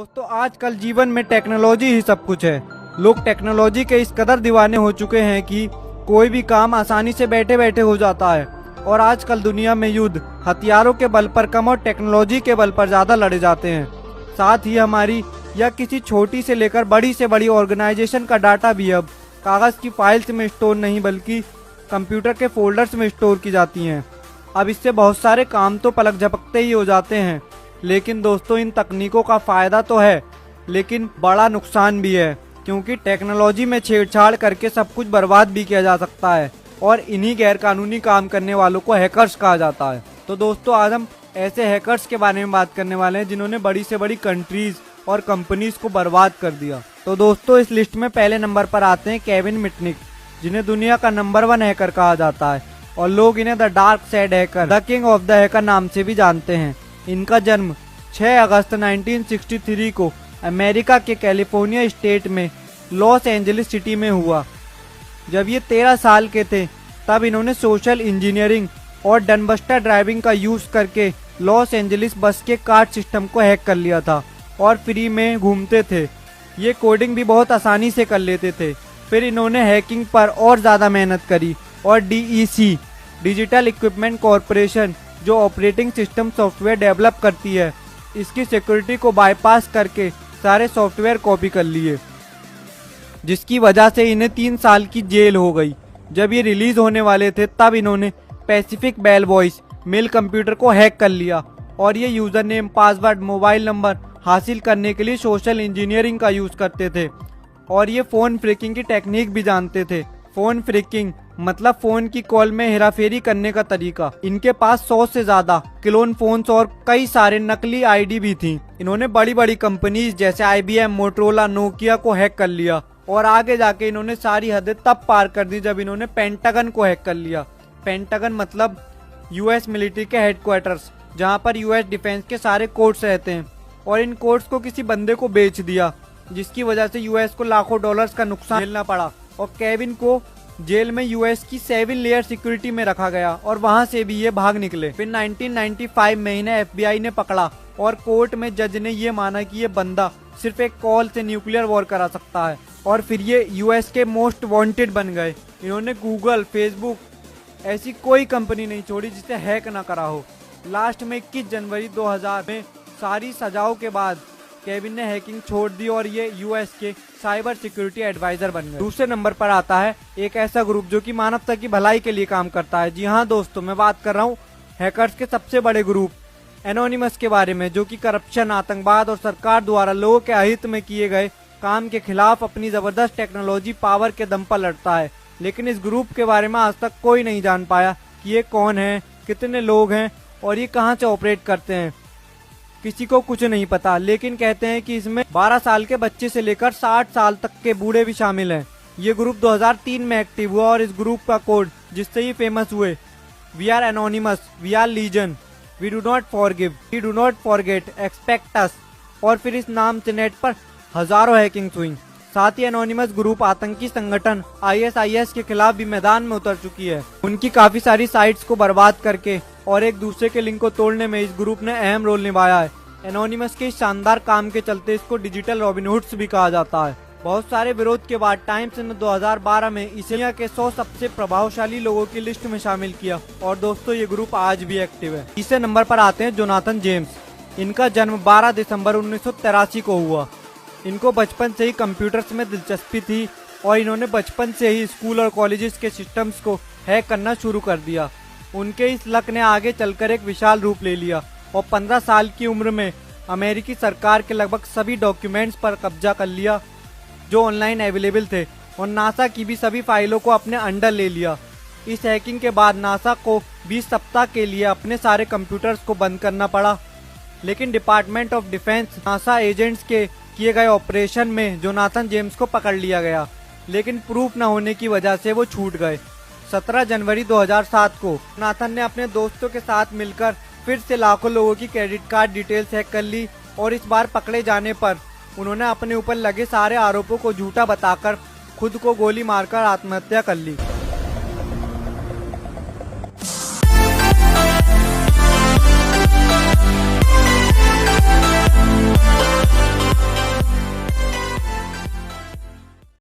दोस्तों आजकल जीवन में टेक्नोलॉजी ही सब कुछ है। लोग टेक्नोलॉजी के इस कदर दीवाने हो चुके हैं कि कोई भी काम आसानी से बैठे बैठे हो जाता है। और आजकल दुनिया में युद्ध हथियारों के बल पर कम और टेक्नोलॉजी के बल पर ज्यादा लड़े जाते हैं। साथ ही हमारी या किसी छोटी से लेकर बड़ी से बड़ी ऑर्गेनाइजेशन का डाटा भी अब कागज की फाइल्स में स्टोर नहीं बल्कि कंप्यूटर के फोल्डर्स में स्टोर की जाती हैं। अब इससे बहुत सारे काम तो पलक झपकते ही हो जाते हैं। लेकिन दोस्तों इन तकनीकों का फायदा तो है लेकिन बड़ा नुकसान भी है, क्योंकि टेक्नोलॉजी में छेड़छाड़ करके सब कुछ बर्बाद भी किया जा सकता है और इन्हीं गैर कानूनी काम करने वालों को हैकर्स कहा जाता है। तो दोस्तों आज हम ऐसे हैकर्स के बारे में बात करने वाले हैं जिन्होंने बड़ी से बड़ी कंट्रीज और कंपनीज को बर्बाद कर दिया। तो दोस्तों इस लिस्ट में पहले नंबर पर आते हैं केविन मिटनिक, जिन्हें दुनिया का नंबर 1 हैकर कहा जाता है और लोग इन्हें the dark side hacker, the king of the hacker नाम से भी जानते हैं। इनका जन्म 6 अगस्त 1963 को अमेरिका के कैलिफोर्निया स्टेट में लॉस एंजलिस सिटी में हुआ। जब ये 13 साल के थे तब इन्होंने सोशल इंजीनियरिंग और डनबस्टर ड्राइविंग का यूज करके लॉस एंजलिस बस के कार्ड सिस्टम को हैक कर लिया था और फ्री में घूमते थे। ये कोडिंग भी बहुत आसानी से कर लेते थे। फिर इन्होंने हैकिंग पर और ज्यादा मेहनत करी और DEC डिजिटल इक्विपमेंट कॉरपोरेशन जो ऑपरेटिंग सिस्टम सॉफ्टवेयर डेवलप करती है, इसकी सिक्योरिटी को बाईपास करके सारे सॉफ्टवेयर कॉपी कर लिए, जिसकी वजह से इन्हें 3 साल की जेल हो गई। जब ये रिलीज होने वाले थे तब इन्होंने Pacific Bell voice mail computer को हैक कर लिया और ये user name, password, mobile number हासिल करने के लिए सोशल इंजीनियरिंग का यूज करते थे और ये फोन फ्रिकिंग की टेक्निक भी जानते थे। फोन फ्रिकिंग मतलब फोन की कॉल में हेराफेरी करने का तरीका। इनके पास 100 से ज्यादा क्लोन फोन्स और कई सारे नकली आईडी भी थी। इन्होंने बड़ी बड़ी कंपनीज जैसे IBM, मोटरोला, नोकिया को हैक कर लिया और आगे जाके इन्होंने सारी हदें तब पार कर दी जब इन्होंने पेंटागन को हैक कर लिया। पेंटागन मतलब US मिलिट्री के हेडक्वार्टर्स, जहाँ पर US डिफेंस के सारे कोड्स रहते हैं, और इन कोड्स को किसी बंदे को बेच दिया, जिसकी वजह से US को लाखों डॉलर्स का नुकसान झेलना पड़ा और केविन को जेल में US की 7 लेयर सिक्योरिटी में रखा गया और वहां से भी ये भाग निकले। फिर 1995 में इन्हें FBI ने पकड़ा और कोर्ट में जज ने ये माना कि ये बंदा सिर्फ एक कॉल से न्यूक्लियर वॉर करा सकता है और फिर ये US के मोस्ट वांटेड बन गए। इन्होंने गूगल, फेसबुक ऐसी कोई कंपनी नहीं छोड़ी जिसे हैक ना करा हो। लास्ट में 21 जनवरी 2000 में सारी सजाओं के बाद केविन ने हैकिंग छोड़ दी और ये US के साइबर सिक्योरिटी एडवाइजर बन गए। दूसरे नंबर पर आता है एक ऐसा ग्रुप जो कि मानवता की भलाई के लिए काम करता है। जी हाँ दोस्तों, मैं बात कर रहा हूँ हैकर्स के सबसे बड़े ग्रुप एनोनिमस के बारे में, जो कि करप्शन, आतंकवाद और सरकार द्वारा लोगों के अहित में किए गए काम के खिलाफ अपनी जबरदस्त टेक्नोलॉजी पावर के दम पर लड़ता है। लेकिन इस ग्रुप के बारे में आज तक कोई नहीं जान पाया कि ये कौन है, कितने लोग हैं और ये कहाँ से ऑपरेट करते हैं। किसी को कुछ नहीं पता, लेकिन कहते हैं कि इसमें 12 साल के बच्चे से लेकर 60 साल तक के बूढ़े भी शामिल हैं। ये ग्रुप 2003 में एक्टिव हुआ और इस ग्रुप का कोड जिससे ये फेमस हुए, we are Anonymous, we are Legion, we do not forgive, we do not forget, expect us. और फिर इस नाम से नेट पर हजारों हैकिंग्स हुई। साथ ही एनोनिमस ग्रुप आतंकी संगठन ISIS के खिलाफ भी मैदान में उतर चुकी है। उनकी काफी सारी साइट्स को बर्बाद करके और एक दूसरे के लिंक को तोड़ने में इस ग्रुप ने अहम रोल निभाया है। एनोनिमस के इस शानदार काम के चलते इसको डिजिटल रॉबिनहुड्स भी कहा जाता है। बहुत सारे विरोध के बाद टाइम्स ने 2012 में इसे दुनिया के 100 सबसे प्रभावशाली लोगों की लिस्ट में शामिल किया और दोस्तों ये ग्रुप आज भी एक्टिव है। तीसरे नंबर पर आते हैं जोनाथन जेम्स। इनका जन्म 12 दिसंबर 1983 को हुआ। इनको बचपन से ही कंप्यूटर्स में दिलचस्पी थी और इन्होंने बचपन से ही स्कूल और कॉलेजेस के सिस्टम्स को हैक करना शुरू कर दिया। उनके इस लक ने आगे चलकर एक विशाल रूप ले लिया और 15 साल की उम्र में अमेरिकी सरकार के लगभग सभी डॉक्यूमेंट्स पर कब्जा कर लिया जो ऑनलाइन अवेलेबल थे और नासा की भी सभी फाइलों को अपने अंडर ले लिया। इस हैकिंग के बाद नासा को 20 सप्ताह के लिए अपने सारे कंप्यूटर्स को बंद करना पड़ा, लेकिन department of defence NASA agents के किए गए ऑपरेशन में जोनाथन जेम्स को पकड़ लिया गया, लेकिन प्रूफ न होने की वजह से वो छूट गए। 17 जनवरी 2007 को जोनाथन ने अपने दोस्तों के साथ मिलकर फिर से लाखों लोगों की क्रेडिट कार्ड डिटेल्स हैक कर ली और इस बार पकड़े जाने पर उन्होंने अपने ऊपर लगे सारे आरोपों को झूठा बताकर खुद को गोली मारकर आत्महत्या कर ली।